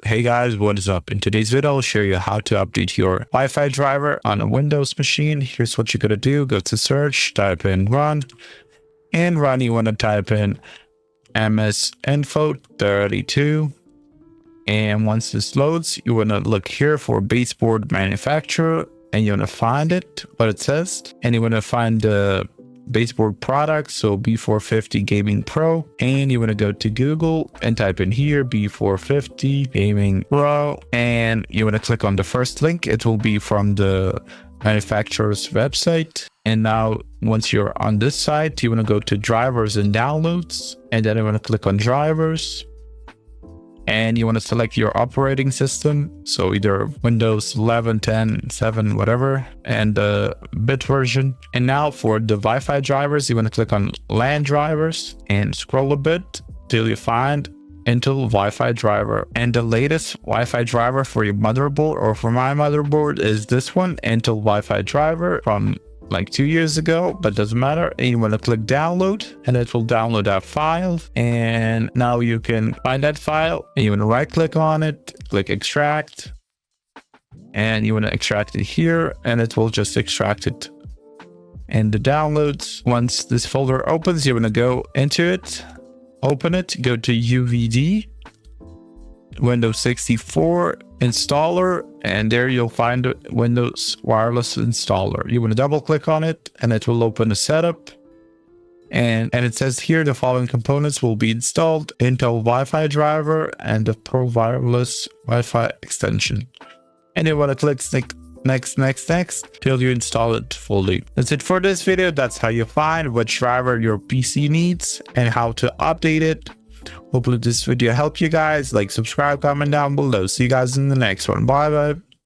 Hey guys, what is up? In today's video, I'll show you how to update your Wi-Fi driver on a Windows machine. Here's what you're gonna do. Go to search, type in run. In run, you want to type in MS Info 32. And once this loads, you want to look here for baseboard manufacturer and you want to find it, what it says. And you want to find the baseboard product, so B450 Gaming Pro, and you want to go to Google and type in here B450 Gaming Pro, and you want to click on the first link. It will be from the manufacturer's website. And now once you're on this site, you want to go to drivers and downloads, and then you want to click on drivers. And you want to select your operating system, so either Windows 11, 10, 7, whatever, and the bit version. And now for the Wi-Fi drivers, you want to click on LAN drivers and scroll a bit till you find Intel Wi-Fi driver. And the latest Wi-Fi driver for your motherboard, or for my motherboard, is this one, Intel Wi-Fi driver from like 2 years ago, but doesn't matter. And you want to click download, and it will download that file. And now you can find that file, and you want to right click on it, click extract, and you want to extract it here, and it will just extract it. And the downloads, once this folder opens, you want to go into it, open it, go to UVD, Windows 64 installer, and there you'll find Windows wireless installer. You want to double click on it, and it will open the setup. And it says here the following components will be installed: Intel Wi-Fi driver and the Pro wireless Wi-Fi extension. And you want to click next till you install it fully. That's it for this video. That's how you find which driver your PC needs and how to update it. Hopefully this video helped you guys. Like, subscribe, comment down below. See you guys in the next one. Bye bye.